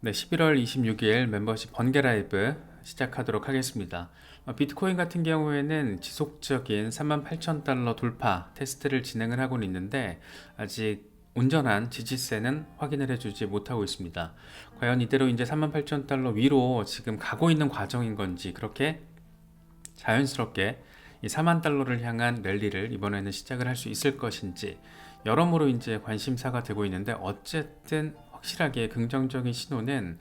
네, 11월 26일 멤버십 번개 라이브 시작하도록 하겠습니다. 비트코인 같은 경우에는 지속적인 38,000달러 돌파 테스트를 진행을 하고 있는데 아직 온전한 지지세는 확인을 해주지 못하고 있습니다. 과연 이대로 이제 38,000달러 위로 지금 가고 있는 과정인 건지, 그렇게 자연스럽게 이 4만 달러를 향한 랠리를 이번에는 시작을 할 수 있을 것인지, 여러모로 이제 관심사가 되고 있는데, 어쨌든 확실하게 긍정적인 신호는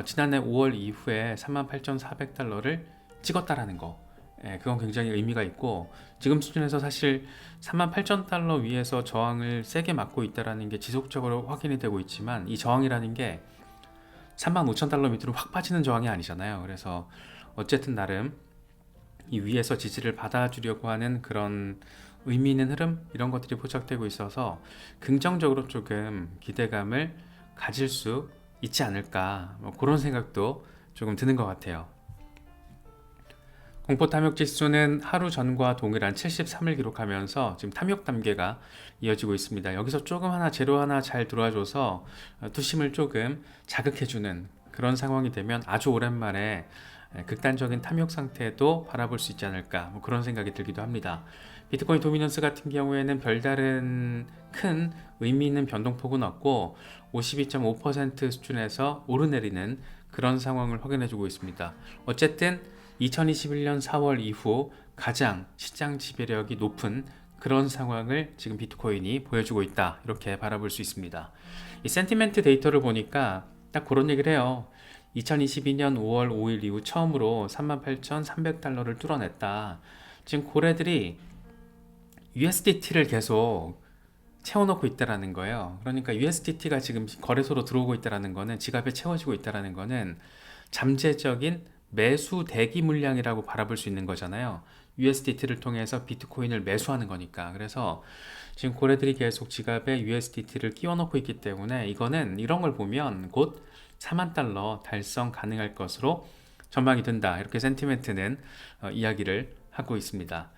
지난해 5월 이후에 38,400달러를 찍었다라는 거, 그건 굉장히 의미가 있고, 지금 수준에서 사실 38,000달러 위에서 저항을 세게 맞고 있다라는 게 지속적으로 확인이 되고 있지만, 이 저항이라는 게 35,000달러 밑으로 확 빠지는 저항이 아니잖아요. 그래서 어쨌든 나름 이 위에서 지지를 받아주려고 하는 그런 의미 있는 흐름, 이런 것들이 포착되고 있어서 긍정적으로 조금 기대감을 가질 수 있지 않을까, 그런 생각도 조금 드는 것 같아요. 공포 탐욕 지수는 하루 전과 동일한 73을 기록하면서 지금 탐욕 단계가 이어지고 있습니다. 여기서 조금 하나 재료 하나 잘 들어와줘서 투심을 조금 자극해주는 그런 상황이 되면 아주 오랜만에 극단적인 탐욕 상태도 바라볼 수 있지 않을까, 그런 생각이 들기도 합니다. 비트코인 도미넌스 같은 경우에는 별다른 큰 의미 있는 변동폭은 없고 52.5% 수준에서 오르내리는 그런 상황을 확인해주고 있습니다. 어쨌든 2021년 4월 이후 가장 시장 지배력이 높은 그런 상황을 지금 비트코인이 보여주고 있다, 이렇게 바라볼 수 있습니다. 이 센티멘트 데이터를 보니까 딱 그런 얘기를 해요. 2022년 5월 5일 이후 처음으로 38,300달러를 뚫어냈다. 지금 고래들이 USDT를 계속 채워넣고 있다라는 거예요. 그러니까 USDT가 지금 거래소로 들어오고 있다라는 거는, 지갑에 채워지고 있다라는 거는 잠재적인 매수 대기 물량이라고 바라볼 수 있는 거잖아요. USDT를 통해서 비트코인을 매수하는 거니까. 그래서 지금 고래들이 계속 지갑에 USDT를 끼워 넣고 있기 때문에, 이거는 이런 걸 보면 곧 4만 달러 달성 가능할 것으로 전망이 된다, 이렇게 센티멘트는 이야기를 하고 있습니다.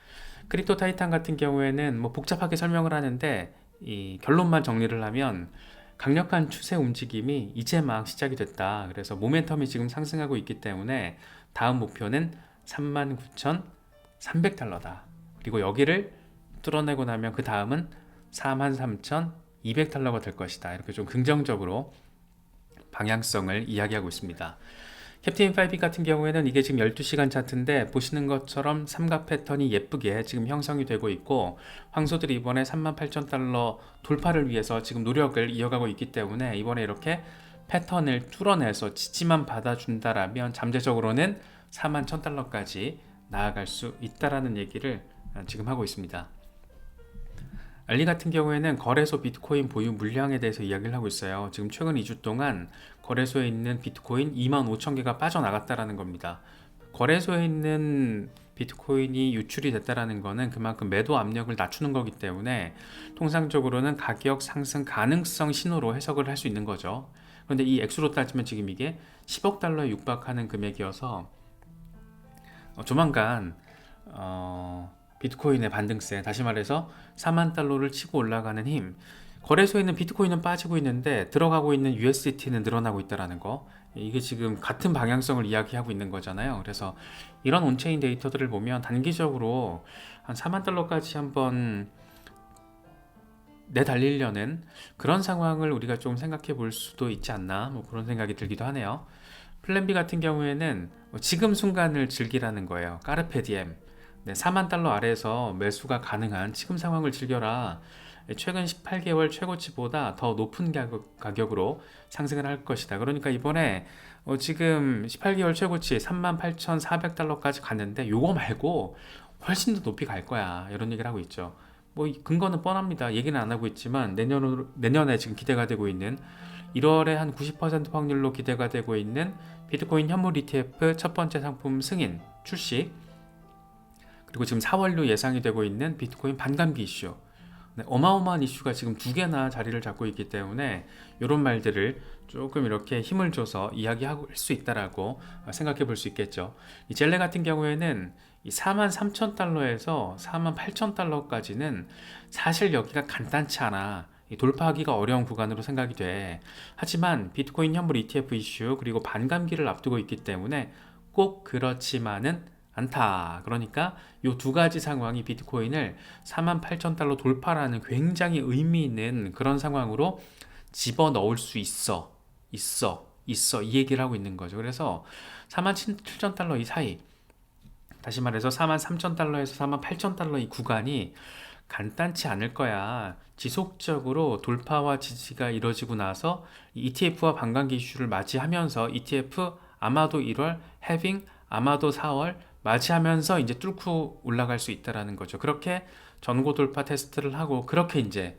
크립토 타이탄 같은 경우에는 뭐 복잡하게 설명을 하는데, 이 결론만 정리를 하면 강력한 추세 움직임이 이제 막 시작이 됐다. 그래서 모멘텀이 지금 상승하고 있기 때문에 다음 목표는 39,300달러다. 그리고 여기를 뚫어내고 나면 그 다음은 43,200달러가 될 것이다. 이렇게 좀 긍정적으로 방향성을 이야기하고 있습니다. 캡틴 5 같은 경우에는 이게 지금 12시간 차트인데, 보시는 것처럼 삼각 패턴이 예쁘게 지금 형성이 되고 있고, 황소들이 이번에 38,000달러 돌파를 위해서 지금 노력을 이어가고 있기 때문에, 이번에 이렇게 패턴을 뚫어내서 지지만 받아준다라면 잠재적으로는 41,000달러까지 나아갈 수 있다라는 얘기를 지금 하고 있습니다. 알리 같은 경우에는 거래소 비트코인 보유 물량에 대해서 이야기를 하고 있어요. 지금 최근 2주 동안 거래소에 있는 비트코인 25,000개가 빠져나갔다라는 겁니다. 거래소에 있는 비트코인이 유출이 됐다라는 거는 그만큼 매도 압력을 낮추는 거기 때문에 통상적으로는 가격 상승 가능성 신호로 해석을 할 수 있는 거죠. 그런데 이 액수로 따지면 지금 이게 10억 달러에 육박하는 금액이어서 조만간 비트코인의 반등세, 다시 말해서 4만 달러를 치고 올라가는 힘, 거래소에 있는 비트코인은 빠지고 있는데 들어가고 있는 USDT는 늘어나고 있다는 거, 이게 지금 같은 방향성을 이야기하고 있는 거잖아요. 그래서 이런 온체인 데이터들을 보면 단기적으로 한 4만 달러까지 한번 내달리려는 그런 상황을 우리가 좀 생각해 볼 수도 있지 않나, 그런 생각이 들기도 하네요. 플랜 B 같은 경우에는 지금 순간을 즐기라는 거예요. 까르페 디엠. 네, 4만 달러 아래에서 매수가 가능한 지금 상황을 즐겨라. 최근 18개월 최고치보다 더 높은 가격으로 상승을 할 것이다. 그러니까 이번에 지금 18개월 최고치 38,400달러까지 갔는데, 요거 말고 훨씬 더 높이 갈 거야, 이런 얘기를 하고 있죠. 뭐 근거는 뻔합니다. 얘기는 안 하고 있지만, 내년에 지금 기대가 되고 있는 1월에 한 90% 확률로 기대가 되고 있는 비트코인 현물 ETF 첫 번째 상품 승인 출시, 그리고 지금 4월로 예상이 되고 있는 비트코인 반감기 이슈, 네, 어마어마한 이슈가 지금 두 개나 자리를 잡고 있기 때문에 이런 말들을 조금 이렇게 힘을 줘서 이야기할 수 있다라고 생각해 볼 수 있겠죠. 이 젤레 같은 경우에는 이 43,000달러에서 48,000달러까지는 사실 여기가 간단치 않아, 이 돌파하기가 어려운 구간으로 생각이 돼. 하지만 비트코인 현물 ETF 이슈 그리고 반감기를 앞두고 있기 때문에 꼭 그렇지만은 않다. 그러니까 이 두 가지 상황이 비트코인을 48,000달러 돌파라는 굉장히 의미 있는 그런 상황으로 집어넣을 수 있어 이 얘기를 하고 있는 거죠. 그래서 47,000달러 이 사이, 다시 말해서 43,000달러에서 48,000달러 이 구간이 간단치 않을 거야. 지속적으로 돌파와 지지가 이뤄지고 나서 ETF와 반감기 이슈를 맞이하면서 ETF 아마도 1월, 해빙 아마도 4월 맞이하면서 이제 뚫고 올라갈 수 있다라는 거죠. 그렇게 전고 돌파 테스트를 하고 그렇게 이제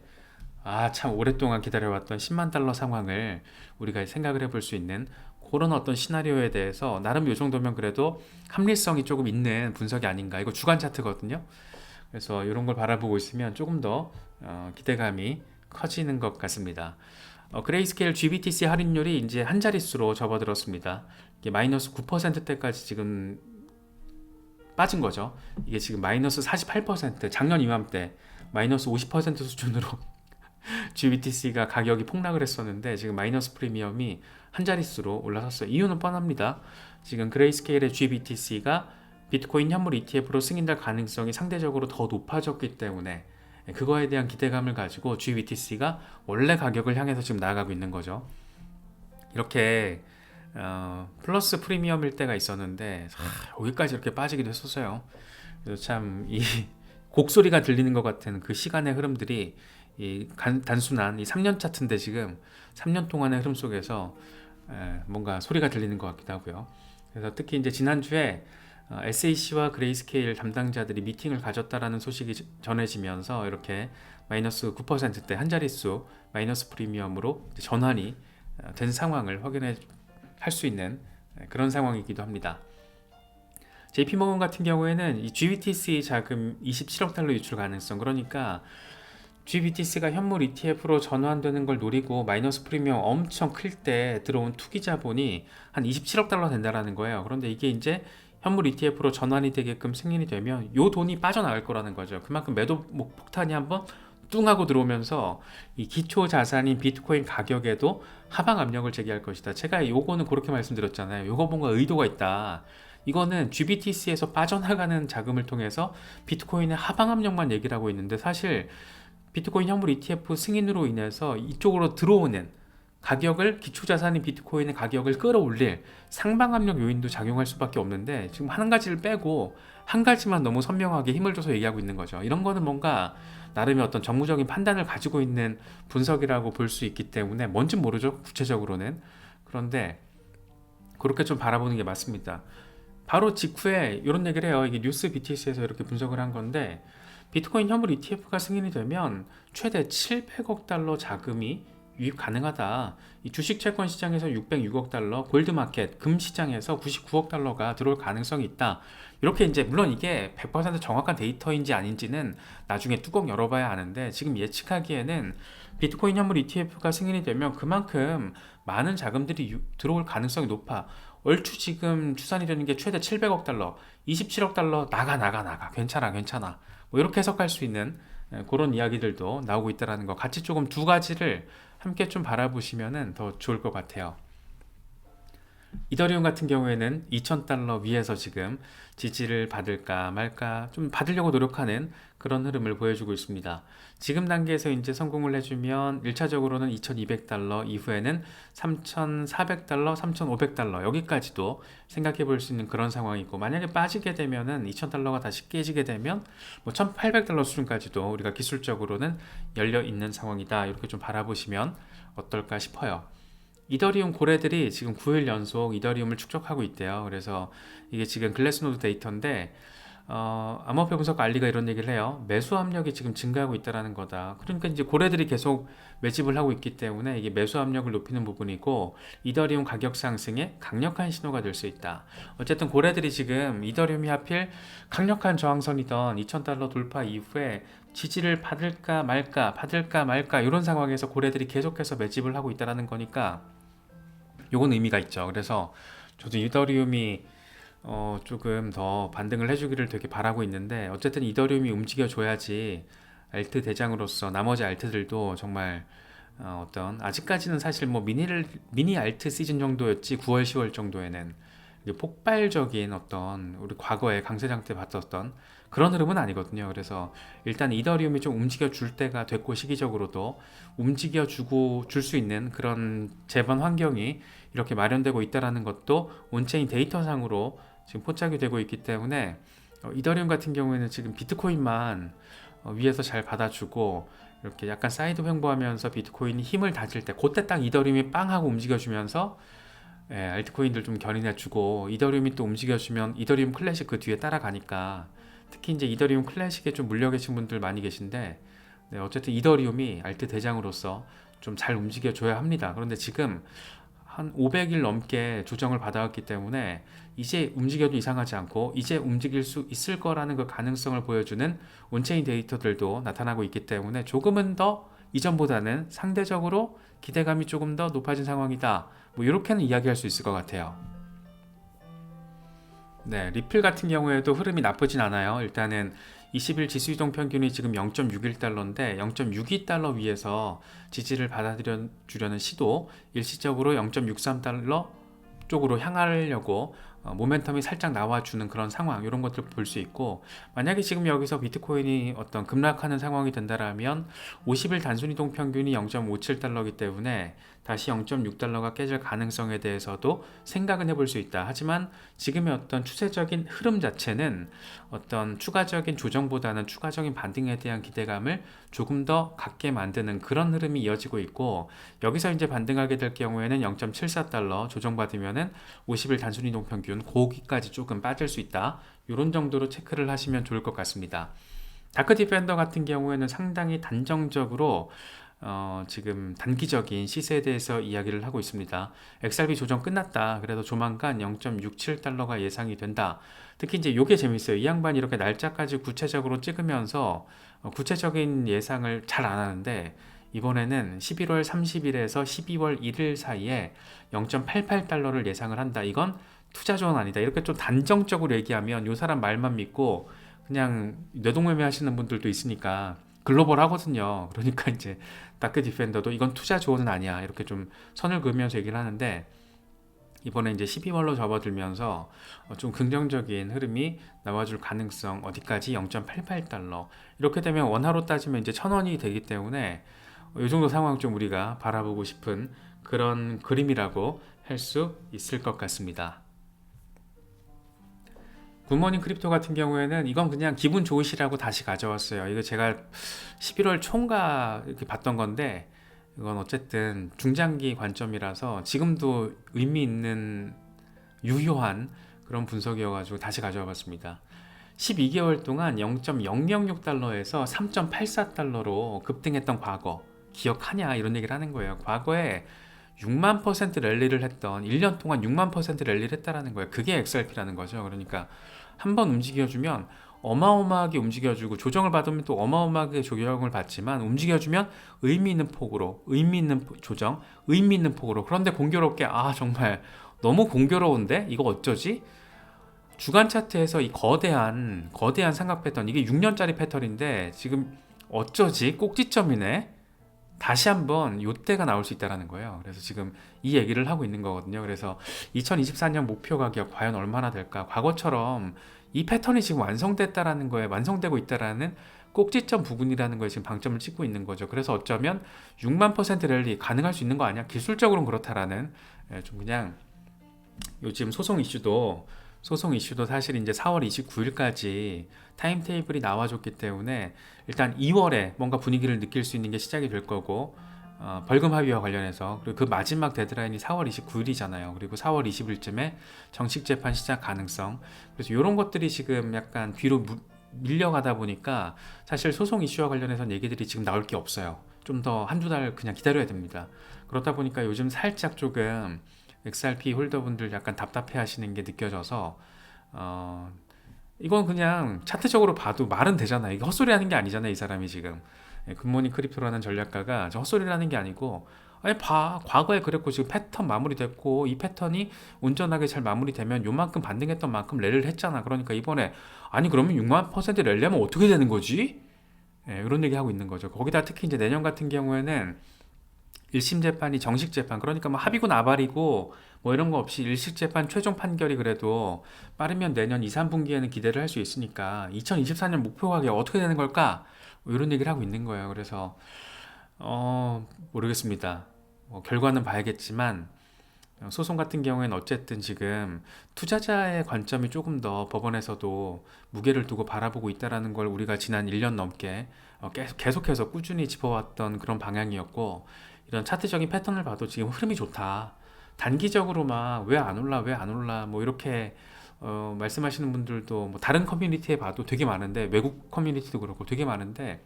참 오랫동안 기다려왔던 10만 달러 상황을 우리가 생각을 해볼 수 있는 그런 어떤 시나리오에 대해서 나름 이 정도면 그래도 합리성이 조금 있는 분석이 아닌가. 이거 주간 차트거든요. 그래서 이런 걸 바라보고 있으면 조금 더 기대감이 커지는 것 같습니다. 그레이스케일 GBTC 할인율이 이제 한 자릿수로 접어들었습니다. 이게 마이너스 9%대까지 지금 빠진 거죠. 이게 지금 마이너스 48%, 작년 이맘때 마이너스 50% 수준으로 GBTC가 가격이 폭락을 했었는데 지금 마이너스 프리미엄이 한 자릿수로 올라섰어요. 이유는 뻔합니다. 지금 그레이스케일의 GBTC가 비트코인 현물 ETF로 승인될 가능성이 상대적으로 더 높아졌기 때문에 그거에 대한 기대감을 가지고 GBTC가 원래 가격을 향해서 지금 나아가고 있는 거죠. 이렇게 플러스 프리미엄일 때가 있었는데 여기까지 이렇게 빠지기도 했었어요. 그래서 참 이 곡소리가 들리는 것 같은 그 시간의 흐름들이 단순한 이 3년 차트인데 지금 3년 동안의 흐름 속에서 뭔가 소리가 들리는 것 같기도 하고요. 그래서 특히 이제 지난주에 SAC와 그레이스케일 담당자들이 미팅을 가졌다라는 소식이 전해지면서 이렇게 마이너스 9%대 한 자릿수 마이너스 프리미엄으로 전환이 된 상황을 확인할 수 있는 그런 상황이기도 합니다. JP모건 같은 경우에는 이 GBTC 자금 27억 달러 유출 가능성, 그러니까 GBTC가 현물 ETF로 전환되는 걸 노리고 마이너스 프리미엄 엄청 클 때 들어온 투기 자본이 한 27억 달러 된다라는 거예요. 그런데 이게 이제 현물 ETF로 전환이 되게끔 승인이 되면 요 돈이 빠져나갈 거라는 거죠. 그만큼 매도 폭탄이 한번 뚱 하고 들어오면서 이 기초 자산인 비트코인 가격에도 하방 압력을 제기할 것이다. 제가 요거는 그렇게 말씀드렸잖아요. 요거 뭔가 의도가 있다. 이거는 GBTC에서 빠져나가는 자금을 통해서 비트코인의 하방 압력만 얘기를 하고 있는데 사실 비트코인 현물 ETF 승인으로 인해서 이쪽으로 들어오는 가격을 기초자산인 비트코인의 가격을 끌어올릴 상방 압력 요인도 작용할 수밖에 없는데 지금 한 가지를 빼고 한 가지만 너무 선명하게 힘을 줘서 얘기하고 있는 거죠. 이런 거는 뭔가 나름의 어떤 정무적인 판단을 가지고 있는 분석이라고 볼 수 있기 때문에 뭔진 모르죠, 구체적으로는. 그런데 그렇게 좀 바라보는 게 맞습니다. 바로 직후에 이런 얘기를 해요. 이게 뉴스 BTC에서 이렇게 분석을 한 건데 비트코인 현물 ETF가 승인이 되면 최대 700억 달러 자금이 유입 가능하다. 이 주식 채권 시장에서 606억 달러, 골드마켓 금 시장에서 99억 달러가 들어올 가능성이 있다. 이렇게 이제 물론 이게 100% 정확한 데이터인지 아닌지는 나중에 뚜껑 열어봐야 아는데 지금 예측하기에는 비트코인 현물 ETF가 승인이 되면 그만큼 많은 자금들이 들어올 가능성이 높아. 얼추 지금 추산이 되는 게 최대 700억 달러, 27억 달러 나가 괜찮아 뭐 이렇게 해석할 수 있는 그런 이야기들도 나오고 있다는 거 같이 조금 두 가지를 함께 좀 바라보시면 더 좋을 것 같아요. 이더리움 같은 경우에는 2,000달러 위에서 지금 지지를 받을까 말까 좀 받으려고 노력하는 그런 흐름을 보여주고 있습니다. 지금 단계에서 이제 성공을 해주면 1차적으로는 2,200달러, 이후에는 3,400달러, 3,500달러 여기까지도 생각해 볼 수 있는 그런 상황이고, 만약에 빠지게 되면은 2,000달러가 다시 깨지게 되면 뭐 1,800달러 수준까지도 우리가 기술적으로는 열려 있는 상황이다. 이렇게 좀 바라보시면 어떨까 싶어요. 이더리움 고래들이 지금 9일 연속 이더리움을 축적하고 있대요. 그래서 이게 지금 글래스노드 데이터인데 암호화폐 분석 알리가 이런 얘기를 해요. 매수 압력이 지금 증가하고 있다는 거다. 그러니까 이제 고래들이 계속 매집을 하고 있기 때문에 이게 매수 압력을 높이는 부분이고 이더리움 가격 상승에 강력한 신호가 될 수 있다. 어쨌든 고래들이 지금 이더리움이 하필 강력한 저항선이던 2,000달러 돌파 이후에 지지를 받을까 말까 이런 상황에서 고래들이 계속해서 매집을 하고 있다는 거니까 요건 의미가 있죠. 그래서 저도 이더리움이 조금 더 반등을 해주기를 되게 바라고 있는데 어쨌든 이더리움이 움직여줘야지 알트 대장으로서 나머지 알트들도 정말 어떤 아직까지는 사실 뭐 미니 알트 시즌 정도였지 9월 10월 정도에는 이게 폭발적인 어떤 우리 과거에 강세장 때 봤었던 그런 흐름은 아니거든요. 그래서 일단 이더리움이 좀 움직여 줄 때가 됐고 시기적으로도 움직여 주고 줄 수 있는 그런 재반 환경이 이렇게 마련되고 있다라는 것도 온체인 데이터상으로 지금 포착이 되고 있기 때문에 이더리움 같은 경우에는 지금 비트코인만 위에서 잘 받아주고 이렇게 약간 사이드 횡보하면서 비트코인이 힘을 다질 때 그때 딱 이더리움이 빵 하고 움직여주면서 알트코인들 좀 견인해주고 이더리움이 또 움직여주면 이더리움 클래식 그 뒤에 따라가니까 특히 이제 이더리움 클래식에 좀 물려 계신 분들 많이 계신데 네, 어쨌든 이더리움이 알트 대장으로서 좀 잘 움직여줘야 합니다. 그런데 지금 한 500일 넘게 조정을 받아왔기 때문에 이제 움직여도 이상하지 않고 이제 움직일 수 있을 거라는 그 가능성을 보여주는 온체인 데이터들도 나타나고 있기 때문에 조금은 더 이전보다는 상대적으로 기대감이 조금 더 높아진 상황이다. 뭐 이렇게는 이야기할 수 있을 것 같아요. 네, 리플 같은 경우에도 흐름이 나쁘진 않아요. 일단은 20일 지수 이동 평균이 지금 0.61달러인데 0.62달러 위에서 지지를 받아들여 주려는 시도, 일시적으로 0.63달러 쪽으로 향하려고 모멘텀이 살짝 나와주는 그런 상황, 이런 것들을 볼 수 있고, 만약에 지금 여기서 비트코인이 어떤 급락하는 상황이 된다라면 50일 단순이동 평균이 0.57달러이기 때문에 다시 0.6달러가 깨질 가능성에 대해서도 생각은 해볼 수 있다. 하지만 지금의 어떤 추세적인 흐름 자체는 어떤 추가적인 조정보다는 추가적인 반등에 대한 기대감을 조금 더 갖게 만드는 그런 흐름이 이어지고 있고, 여기서 이제 반등하게 될 경우에는 0.74달러 조정받으면은 50일 단순이동 평균 거기까지 조금 빠질 수 있다. 이런 정도로 체크를 하시면 좋을 것 같습니다. 다크 디펜더 같은 경우에는 상당히 단정적으로 지금 단기적인 시세에 대해서 이야기를 하고 있습니다. XRP 조정 끝났다. 그래도 조만간 0.67달러가 예상이 된다. 특히 이제 요게 재밌어요. 이 양반이 이렇게 날짜까지 구체적으로 찍으면서 구체적인 예상을 잘 안 하는데 이번에는 11월 30일에서 12월 1일 사이에 0.88달러를 예상을 한다. 이건 투자 조언 아니다. 이렇게 좀 단정적으로 얘기하면 요 사람 말만 믿고 그냥 뇌동매매 하시는 분들도 있으니까 글로벌 하거든요. 그러니까 이제 다크 디펜더도 이건 투자 조언은 아니야. 이렇게 좀 선을 그으면서 얘기를 하는데 이번에 이제 12월로 접어들면서 좀 긍정적인 흐름이 나와줄 가능성 어디까지 0.88달러 이렇게 되면 원화로 따지면 이제 1,000원이 되기 때문에 이 정도 상황 좀 우리가 바라보고 싶은 그런 그림이라고 할 수 있을 것 같습니다. 굿모닝 크립토 같은 경우에는 이건 그냥 기분 좋으시라고 다시 가져왔어요. 이거 제가 11월 초인가 이렇게 봤던 건데 이건 어쨌든 중장기 관점이라서 지금도 의미 있는 유효한 그런 분석이어가지고 다시 가져와 봤습니다. 12개월 동안 0.006달러에서 3.84달러로 급등했던 과거 기억하냐 이런 얘기를 하는 거예요. 과거에 6만% 랠리를 했던 1년 동안 6만% 랠리를 했다라는 거예요. 그게 XRP라는 거죠. 그러니까 한번 움직여주면 어마어마하게 움직여주고 조정을 받으면 또 어마어마하게 조정을 받지만 움직여주면 의미 있는 폭으로 의미 있는 조정 의미 있는 폭으로. 그런데 공교롭게 정말 너무 공교로운데 이거 어쩌지? 주간 차트에서 이 거대한 삼각 패턴 이게 6년짜리 패턴인데 지금 어쩌지? 꼭지점이네. 다시 한번 요때가 나올 수 있다는 거예요. 그래서 지금 이 얘기를 하고 있는 거거든요. 그래서 2024년 목표 가격 과연 얼마나 될까? 과거처럼 이 패턴이 지금 완성됐다라는 거에 완성되고 있다라는 꼭지점 부분이라는 거에 지금 방점을 찍고 있는 거죠. 그래서 어쩌면 6만% 랠리 가능할 수 있는 거 아니야? 기술적으로는 그렇다라는 좀 그냥 요즘 소송 이슈도 사실 이제 4월 29일까지 타임테이블이 나와줬기 때문에 일단 2월에 뭔가 분위기를 느낄 수 있는 게 시작이 될 거고 벌금 합의와 관련해서 그리고 그 마지막 데드라인이 4월 29일이잖아요. 그리고 4월 20일쯤에 정식 재판 시작 가능성. 그래서 이런 것들이 지금 약간 뒤로 밀려가다 보니까 사실 소송 이슈와 관련해서는 얘기들이 지금 나올 게 없어요. 좀 더 한두 달 그냥 기다려야 됩니다. 그렇다 보니까 요즘 살짝 조금 XRP 홀더분들 약간 답답해 하시는 게 느껴져서 이건 그냥 차트적으로 봐도 말은 되잖아요. 이게 헛소리 하는 게 아니잖아요. 이 사람이 지금 굿모닝 크립토라는 전략가가 헛소리를 하는 게 아니고 아니 과거에 그랬고 지금 패턴 마무리됐고 이 패턴이 온전하게 잘 마무리되면 요만큼 반등했던 만큼 랠리를 했잖아. 그러니까 이번에 아니 그러면 6만% 랠리하면 어떻게 되는 거지? 예, 이런 얘기 하고 있는 거죠. 거기다 특히 이제 내년 같은 경우에는 1심 재판이 정식 재판, 그러니까 뭐 합의고 나발이고 뭐 이런 거 없이 일식 재판 최종 판결이 그래도 빠르면 내년 2, 3분기에는 기대를 할 수 있으니까 2024년 목표 가격 어떻게 되는 걸까? 뭐 이런 얘기를 하고 있는 거예요. 그래서 모르겠습니다. 결과는 봐야겠지만 소송 같은 경우에는 어쨌든 지금 투자자의 관점이 조금 더 법원에서도 무게를 두고 바라보고 있다라는 걸 우리가 지난 1년 넘게 계속해서 꾸준히 짚어왔던 그런 방향이었고, 이런 차트적인 패턴을 봐도 지금 흐름이 좋다. 단기적으로 막 왜 안 올라 왜 안 올라 뭐 이렇게 말씀하시는 분들도 뭐 다른 커뮤니티에 봐도 되게 많은데, 외국 커뮤니티도 그렇고 되게 많은데,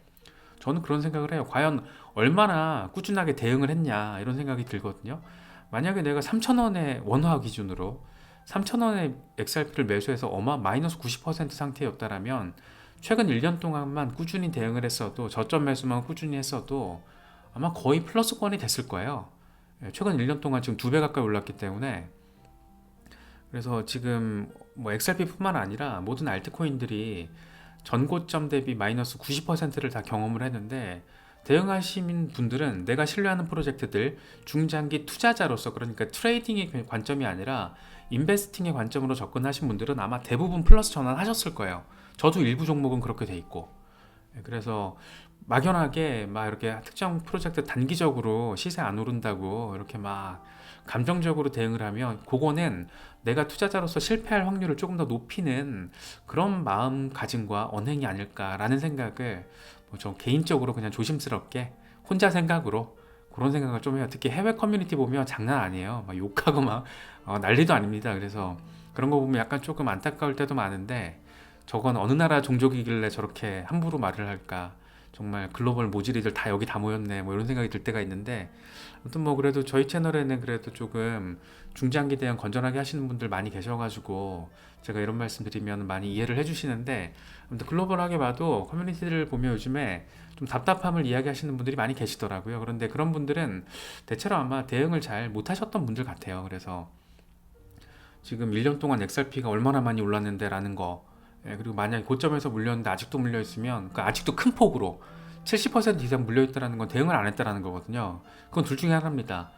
저는 그런 생각을 해요. 과연 얼마나 꾸준하게 대응을 했냐 이런 생각이 들거든요. 만약에 내가 3,000원의 원화 기준으로 3,000원의 XRP를 매수해서 마이너스 90% 상태였다라면 최근 1년 동안만 꾸준히 대응을 했어도, 저점 매수만 꾸준히 했어도 아마 거의 플러스권이 됐을 거예요. 최근 1년 동안 지금 2배 가까이 올랐기 때문에. 그래서 지금 뭐 XRP뿐만 아니라 모든 알트코인들이 전고점 대비 마이너스 90%를 다 경험을 했는데, 대응하신 분들은 내가 신뢰하는 프로젝트들, 중장기 투자자로서, 그러니까 트레이딩의 관점이 아니라 인베스팅의 관점으로 접근하신 분들은 아마 대부분 플러스 전환하셨을 거예요. 저도 일부 종목은 그렇게 돼 있고. 그래서 막연하게 막 이렇게 특정 프로젝트 단기적으로 시세 안 오른다고 이렇게 막 감정적으로 대응을 하면, 그거는 내가 투자자로서 실패할 확률을 조금 더 높이는 그런 마음가짐과 언행이 아닐까라는 생각을 저 개인적으로 그냥 조심스럽게 혼자 생각으로 그런 생각을 좀 해요. 특히 해외 커뮤니티 보면 장난 아니에요. 막 욕하고 막 난리도 아닙니다. 그래서 그런 거 보면 약간 조금 안타까울 때도 많은데, 저건 어느 나라 종족이길래 저렇게 함부로 말을 할까? 정말 글로벌 모질이들 다 여기 다 모였네. 뭐 이런 생각이 들 때가 있는데, 아무튼 뭐 그래도 저희 채널에는 그래도 조금 중장기 대응 건전하게 하시는 분들 많이 계셔가지고 제가 이런 말씀 드리면 많이 이해를 해주시는데, 아무튼 글로벌하게 봐도 커뮤니티를 보면 요즘에 좀 답답함을 이야기하시는 분들이 많이 계시더라고요. 그런데 그런 분들은 대체로 아마 대응을 잘 못하셨던 분들 같아요. 그래서 지금 1년 동안 XRP가 얼마나 많이 올랐는데 라는 거, 그리고 만약에 고점에서 물렸는데 아직도 물려있으면, 그러니까 아직도 큰 폭으로 70% 이상 물려있다는 건 대응을 안 했다는 거거든요. 그건 둘 중에 하나입니다.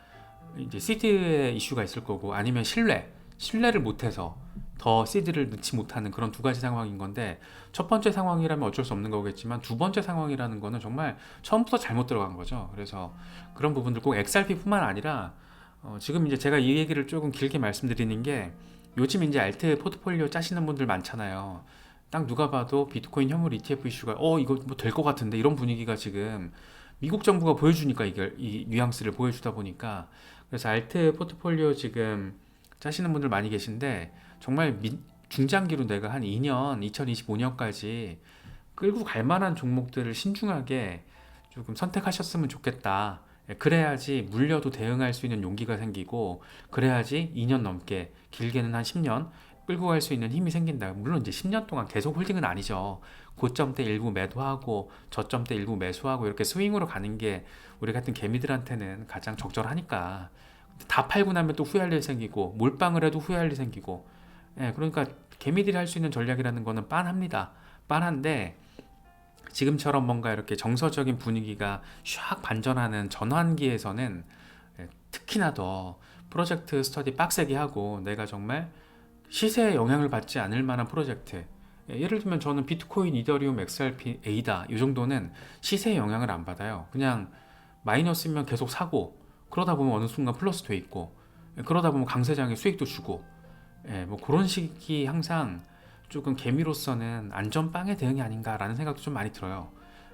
이제 시드의 이슈가 있을 거고, 아니면 신뢰를 못해서 더 시드를 넣지 못하는 그런 두 가지 상황인 건데, 첫 번째 상황이라면 어쩔 수 없는 거겠지만 두 번째 상황이라는 거는 정말 처음부터 잘못 들어간 거죠. 그래서 그런 부분들 꼭 XRP뿐만 아니라 지금 이제 제가 이 얘기를 조금 길게 말씀드리는 게, 요즘 이제 알트 포트폴리오 짜시는 분들 많잖아요. 딱 누가 봐도 비트코인 현물 ETF 이슈가 이거 뭐 될 것 같은데, 이런 분위기가 지금 미국 정부가 보여주니까, 이걸 이 뉘앙스를 보여주다 보니까. 그래서 알트 포트폴리오 지금 짜시는 분들 많이 계신데, 정말 중장기로 내가 한 2년 2025년까지 끌고 갈 만한 종목들을 신중하게 조금 선택하셨으면 좋겠다. 그래야지 물려도 대응할 수 있는 용기가 생기고, 그래야지 2년 넘게, 길게는 한 10년 끌고 갈 수 있는 힘이 생긴다. 물론 이제 10년 동안 계속 홀딩은 아니죠. 고점 때 일부 매도하고 저점 때 일부 매수하고 이렇게 스윙으로 가는 게 우리 같은 개미들한테는 가장 적절하니까. 다 팔고 나면 또 후회할 일 생기고, 몰빵을 해도 후회할 일 생기고. 그러니까 개미들이 할 수 있는 전략이라는 거는 빤합니다. 빤한데, 지금처럼 뭔가 이렇게 정서적인 분위기가 샥 반전하는 전환기에서는 특히나 더 프로젝트 스터디 빡세게 하고, 내가 정말 시세에 영향을 받지 않을 만한 프로젝트, 예를 들면 저는 비트코인, 이더리움, XRP, 에이다 이 정도는 시세에 영향을 안 받아요. 그냥 마이너스면 계속 사고, 그러다 보면 어느 순간 플러스 돼 있고, 그러다 보면 강세장에 수익도 주고, 뭐 그런 식이 항상 조금 개미로서는 안전빵의 대응이 아닌가라는 생각도 좀 많이 들어요.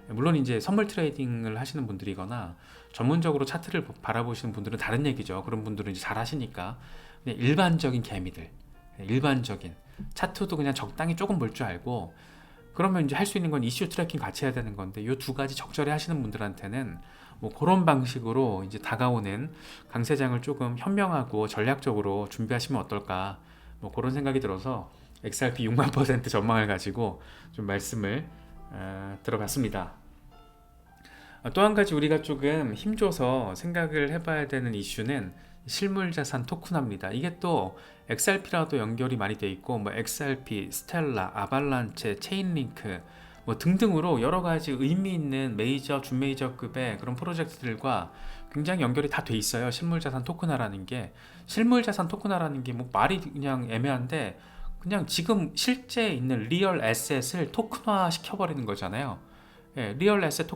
물론 이제 선물 트레이딩을 하시는 분들이거나 전문적으로 차트를 바라보시는 분들은 다른 얘기죠. 그런 분들은 이제 잘 하시니까. 그냥 일반적인 개미들, 일반적인 차트도 그냥 적당히 조금 볼 줄 알고, 그러면 이제 할 수 있는 건 이슈 트래킹 같이 해야 되는 건데, 이 두 가지 적절히 하시는 분들한테는 뭐 그런 방식으로 이제 다가오는 강세장을 조금 현명하고 전략적으로 준비하시면 어떨까, 뭐 그런 생각이 들어서 XRP 6만% 전망을 가지고 좀 말씀을 들어봤습니다. 또 한 가지 우리가 조금 힘줘서 생각을 해봐야 되는 이슈는 실물자산 토큰화입니다. 이게 또 XRP라도 연결이 많이 돼 있고, 뭐 XRP, 스텔라, 아발란체, 체인링크, 뭐 등등으로 여러 가지 의미 있는 메이저, 준메이저급의 그런 프로젝트들과 굉장히 연결이 다 돼 있어요. 실물자산 토큰화라는 게. 실물자산 토큰화라는 게 뭐 말이 그냥 애매한데 그냥 지금 실제 있는 리얼 에셋을 토큰화 시켜버리는 거잖아요. 예, 리얼 에셋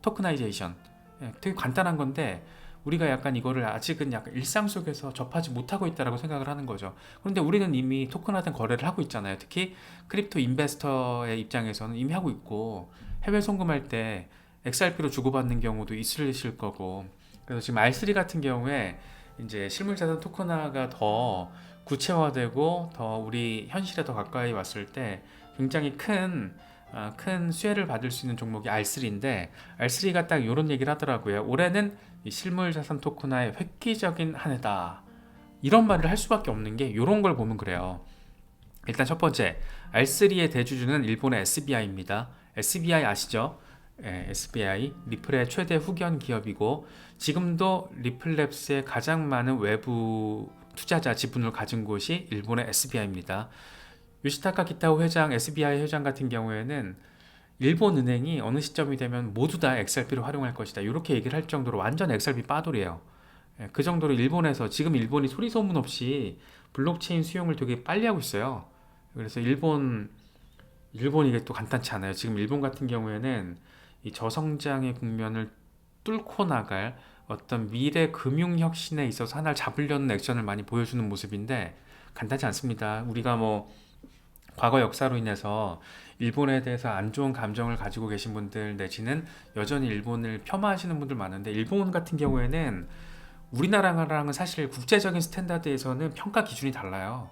토크나이제이션. 예, 되게 간단한 건데 우리가 약간 이거를 아직은 약간 일상 속에서 접하지 못하고 있다라고 생각을 하는 거죠. 그런데 우리는 이미 토큰화된 거래를 하고 있잖아요. 특히 크립토 인베스터의 입장에서는 이미 하고 있고 해외 송금할 때 XRP로 주고받는 경우도 있으실 거고. 그래서 지금 R3 같은 경우에 이제 실물자산 토큰화가 더 구체화되고 더 우리 현실에 더 가까이 왔을 때 굉장히 큰 수혜를 받을 수 있는 종목이 R3인데, R3가 딱 이런 얘기를 하더라고요. 올해는 이 실물자산 토큰화의 획기적인 한 해다, 이런 말을 할 수밖에 없는 게 이런 걸 보면 그래요. 일단 첫 번째, R3의 대주주는 일본의 SBI입니다. SBI 아시죠? 예, SBI 리플의 최대 후견 기업이고 지금도 리플랩스에 가장 많은 외부 투자자 지분을 가진 곳이 일본의 SBI입니다. 요시타카 기타오 회장, SBI 회장 같은 경우에는 일본 은행이 어느 시점이 되면 모두 다 XRP를 활용할 것이다, 이렇게 얘기를 할 정도로 완전 XRP 빠돌이에요. 예, 그 정도로 일본에서 지금 일본이 소리 소문 없이 블록체인 수용을 되게 빨리 하고 있어요. 그래서 일본 이게 또 간단치 않아요. 지금 일본 같은 경우에는 이 저성장의 국면을 뚫고 나갈 어떤 미래 금융 혁신에 있어서 하나를 잡으려는 액션을 많이 보여주는 모습인데 간단치 않습니다. 우리가 뭐 과거 역사로 인해서 일본에 대해서 안 좋은 감정을 가지고 계신 분들 내지는 여전히 일본을 폄하하시는 분들 많은데, 일본 같은 경우에는 우리나라랑은 사실 국제적인 스탠다드에서는 평가 기준이 달라요.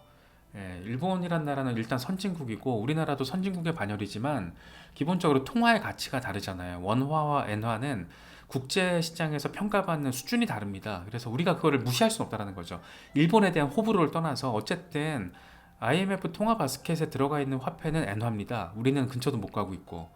예, 일본이란 나라는 일단 선진국이고 우리나라도 선진국의 반열이지만 기본적으로 통화의 가치가 다르잖아요. 원화와 엔화는 국제 시장에서 평가받는 수준이 다릅니다. 그래서 우리가 그거를 무시할 수는 없다는 거죠. 일본에 대한 호불호를 떠나서 어쨌든 IMF 통화 바스켓에 들어가 있는 화폐는 엔화입니다. 우리는 근처도 못 가고 있고.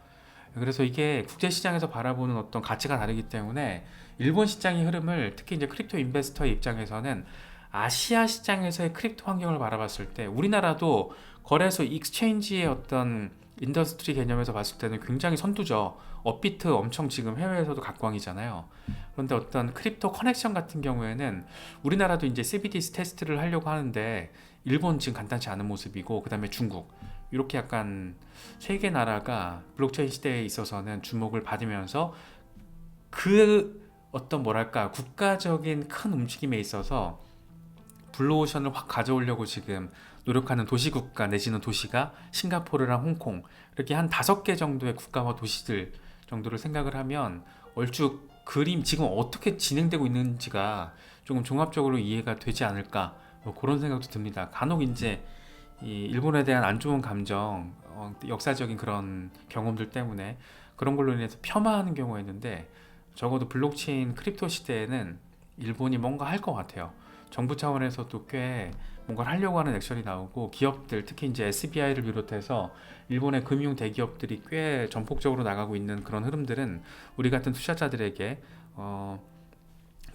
그래서 이게 국제 시장에서 바라보는 어떤 가치가 다르기 때문에 일본 시장의 흐름을, 특히 이제 크립토 인베스터의 입장에서는 아시아 시장에서의 크립토 환경을 바라봤을 때 우리나라도 거래소 익스체인지의 어떤 인더스트리 개념에서 봤을 때는 굉장히 선두죠. 업비트 엄청 지금 해외에서도 각광이잖아요. 그런데 어떤 크립토 커넥션 같은 경우에는 우리나라도 이제 CBDC 테스트를 하려고 하는데 일본 지금 간단치 않은 모습이고, 그 다음에 중국, 이렇게 약간 세 개 나라가 블록체인 시대에 있어서는 주목을 받으면서 그 어떤 뭐랄까 국가적인 큰 움직임에 있어서 블루오션을 확 가져오려고 지금 노력하는 도시국가 내지는 도시가 싱가포르랑 홍콩, 이렇게 한 5개 정도의 국가와 도시들 정도를 생각을 하면 얼추 그림 지금 어떻게 진행되고 있는지가 조금 종합적으로 이해가 되지 않을까, 뭐 그런 생각도 듭니다. 간혹 이제 이 일본에 대한 안 좋은 감정, 역사적인 그런 경험들 때문에 그런 걸로 인해서 폄하하는 경우가 있는데, 적어도 블록체인 크립토 시대에는 일본이 뭔가 할 것 같아요. 정부 차원에서도 꽤 뭔가를 하려고 하는 액션이 나오고, 기업들 특히 이제 SBI를 비롯해서 일본의 금융 대기업들이 꽤 전폭적으로 나가고 있는 그런 흐름들은 우리 같은 투자자들에게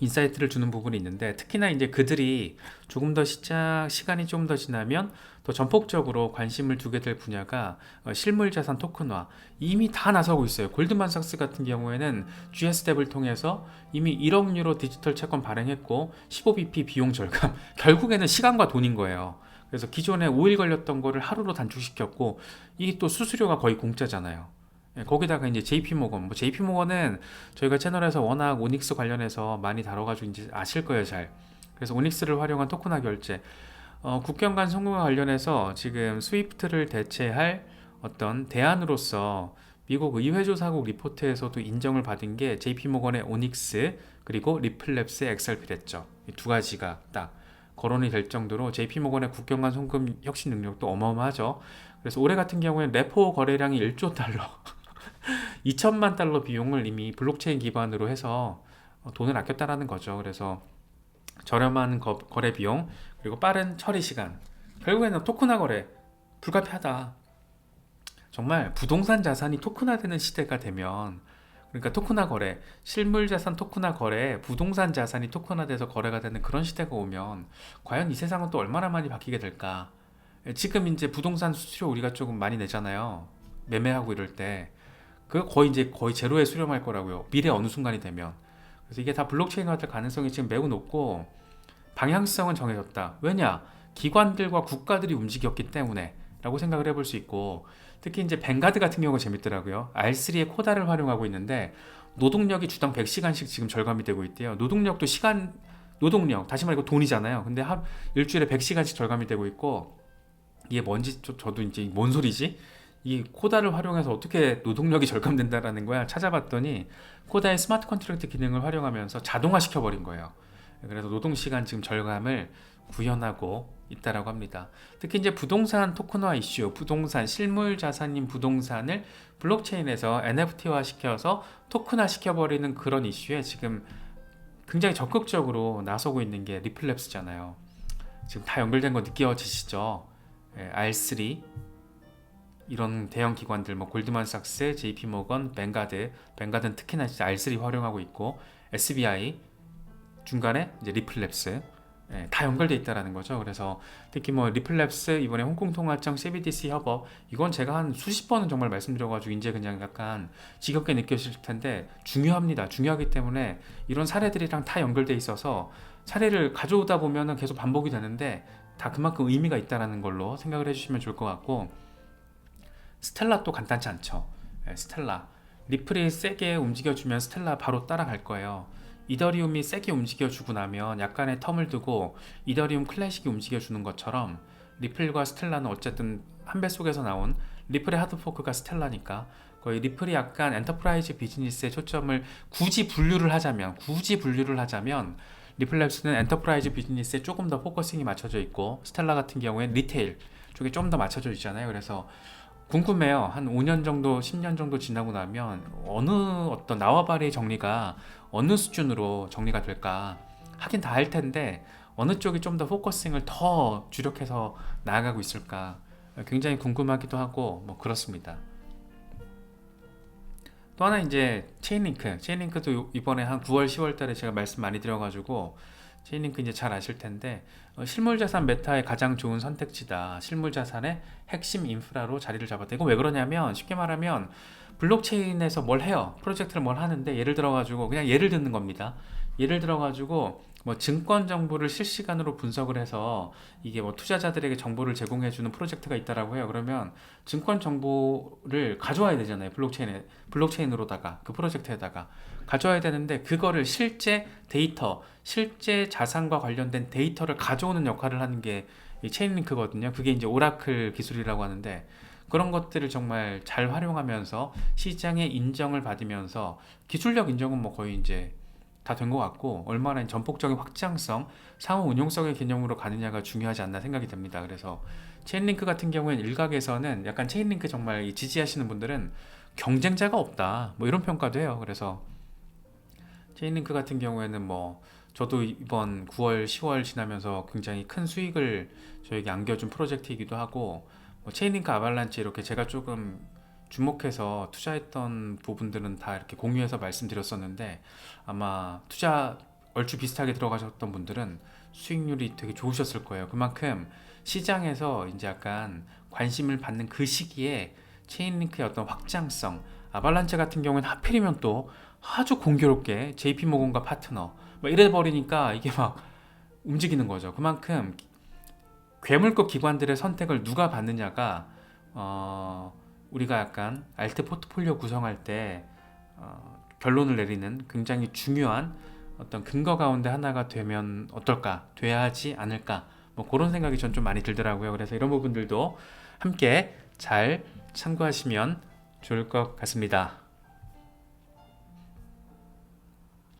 인사이트를 주는 부분이 있는데, 특히나 이제 그들이 조금 더 시간이 좀 더 지나면 더 전폭적으로 관심을 두게 될 분야가 실물 자산 토큰화, 이미 다 나서고 있어요. 골드만삭스 같은 경우에는 GSDEP을 통해서 이미 1억 유로 디지털 채권 발행했고 15bp 비용 절감, 결국에는 시간과 돈인 거예요. 그래서 기존에 5일 걸렸던 거를 하루로 단축시켰고, 이게 또 수수료가 거의 공짜잖아요. 예, 거기다가 이제 JP모건, 뭐 JP모건은 저희가 채널에서 워낙 오닉스 관련해서 많이 다뤄가지고 이제 아실 거예요, 잘. 그래서 오닉스를 활용한 토큰화 결제, 국경 간 송금과 관련해서 지금 스위프트를 대체할 어떤 대안으로서 미국 의회조사국 리포트에서도 인정을 받은 게 JP모건의 오닉스 그리고 리플랩스의 XRP랬죠. 이 두 가지가 딱 거론이 될 정도로 JP모건의 국경 간 송금 혁신 능력도 어마어마하죠. 그래서 올해 같은 경우에 레포 거래량이 1조 달러 2천만 달러 비용을 이미 블록체인 기반으로 해서 돈을 아꼈다라는 거죠. 그래서 저렴한 거래 비용 그리고 빠른 처리 시간, 결국에는 토큰화 거래 불가피하다. 정말 부동산 자산이 토큰화되는 시대가 되면, 그러니까 토큰화 거래, 실물 자산 토큰화 거래, 부동산 자산이 토큰화돼서 거래가 되는 그런 시대가 오면 과연 이 세상은 또 얼마나 많이 바뀌게 될까. 지금 이제 부동산 수수료 우리가 조금 많이 내잖아요. 매매하고 이럴 때 그 거의 제로에 수렴할 거라고요. 미래 어느 순간이 되면. 그래서 이게 다 블록체인화 될 가능성이 지금 매우 높고 방향성은 정해졌다. 왜냐? 기관들과 국가들이 움직였기 때문에 라고 생각을 해볼 수 있고, 특히 이제 뱅가드 같은 경우가 재밌더라고요. R3의 코다를 활용하고 있는데 노동력이 주당 100시간씩 지금 절감이 되고 있대요. 노동력도 노동력 다시 말고 돈이잖아요. 근데 일주일에 100시간씩 절감이 되고 있고, 이게 뭔지 저도 이제 뭔 소리지? 이 코다를 활용해서 어떻게 노동력이 절감된다라는 거야 찾아봤더니, 코다의 스마트 컨트랙트 기능을 활용하면서 자동화 시켜버린 거예요. 그래서 노동시간 지금 절감을 구현하고 있다라고 합니다. 특히 이제 부동산 토큰화 이슈, 부동산 실물 자산인 부동산을 블록체인에서 NFT화 시켜서 토큰화 시켜버리는 그런 이슈에 지금 굉장히 적극적으로 나서고 있는 게 리플랩스잖아요. 지금 다 연결된 거 느껴지시죠? R3 이런 대형 기관들, 뭐 골드만삭스, JP모건, 뱅가드는 특히나 진짜 R3 활용하고 있고, SBI 중간에 이제 리플랩스, 다 연결돼 있다라는 거죠. 그래서 특히 뭐 리플랩스 이번에 홍콩통화청 CBDC 협업, 이건 제가 한 수십 번은 정말 말씀드려가지고 이제 그냥 약간 지겹게 느껴질 텐데 중요합니다. 중요하기 때문에 이런 사례들이랑 다 연결돼 있어서 사례를 가져오다 보면은 계속 반복이 되는데 다 그만큼 의미가 있다라는 걸로 생각을 해주시면 좋을 것 같고, 스텔라 또 간단치 않죠. 스텔라 리플이 세게 움직여주면 스텔라 바로 따라갈 거예요. 이더리움이 세게 움직여주고 나면 약간의 텀을 두고 이더리움 클래식이 움직여주는 것처럼 리플과 스텔라는 어쨌든 한 배 속에서 나온 리플의 하드포크가 스텔라니까, 거의 리플이 약간 엔터프라이즈 비즈니스에 초점을 굳이 분류를 하자면 리플랩스는 엔터프라이즈 비즈니스에 조금 더 포커싱이 맞춰져 있고, 스텔라 같은 경우엔 리테일 쪽에 좀 더 맞춰져 있잖아요. 그래서 궁금해요. 한 5년 정도, 10년 정도 지나고 나면 어떤 나와바리의 정리가 어느 수준으로 정리가 될까? 하긴 다 할 텐데 어느 쪽이 좀 더 포커싱을 더 주력해서 나아가고 있을까? 굉장히 궁금하기도 하고 뭐 그렇습니다. 또 하나 이제 체인링크도 이번에 한 9월, 10월 달에 제가 말씀 많이 드려가지고 체인링크 이제 잘 아실 텐데, 실물자산 메타의 가장 좋은 선택지다. 실물자산의 핵심 인프라로 자리를 잡았다. 이거 왜 그러냐면 쉽게 말하면 블록체인에서 뭘 해요. 프로젝트를 뭘 하는데 예를 들어가지고 그냥 예를 듣는 겁니다. 예를 들어가지고 뭐 증권 정보를 실시간으로 분석을 해서 이게 뭐 투자자들에게 정보를 제공해주는 프로젝트가 있다라고 해요. 그러면 증권 정보를 가져와야 되잖아요. 블록체인으로다가 그 프로젝트에다가 가져와야 되는데, 그거를 실제 자산과 관련된 데이터를 가져오는 역할을 하는 게 이 체인링크거든요. 그게 이제 오라클 기술이라고 하는데, 그런 것들을 정말 잘 활용하면서 시장의 인정을 받으면서, 기술력 인정은 뭐 거의 이제 다 된 것 같고, 얼마나 전폭적인 확장성, 상호 운용성의 개념으로 가느냐가 중요하지 않나 생각이 됩니다. 그래서 체인링크 같은 경우에는 일각에서는 약간 체인링크 정말 지지하시는 분들은 경쟁자가 없다, 뭐 이런 평가도 해요. 그래서 체인링크 같은 경우에는 뭐 저도 이번 9월, 10월 지나면서 굉장히 큰 수익을 저에게 안겨준 프로젝트이기도 하고, 뭐 체인링크 아발란치 이렇게 제가 조금 주목해서 투자했던 부분들은 다 이렇게 공유해서 말씀드렸었는데, 아마 투자 얼추 비슷하게 들어가셨던 분들은 수익률이 되게 좋으셨을 거예요. 그만큼 시장에서 이제 약간 관심을 받는 그 시기에 체인링크의 어떤 확장성, 아발란체 같은 경우는 하필이면 또 아주 공교롭게 JP모건과 파트너 막 이래 버리니까 이게 막 움직이는 거죠. 그만큼 괴물급 기관들의 선택을 누가 받느냐가 우리가 약간 알트 포트폴리오 구성할 때 결론을 내리는 굉장히 중요한 어떤 근거 가운데 하나가 되면 어떨까, 돼야 하지 않을까, 뭐 그런 생각이 전 좀 많이 들더라고요. 그래서 이런 부분들도 함께 잘 참고하시면 좋을 것 같습니다.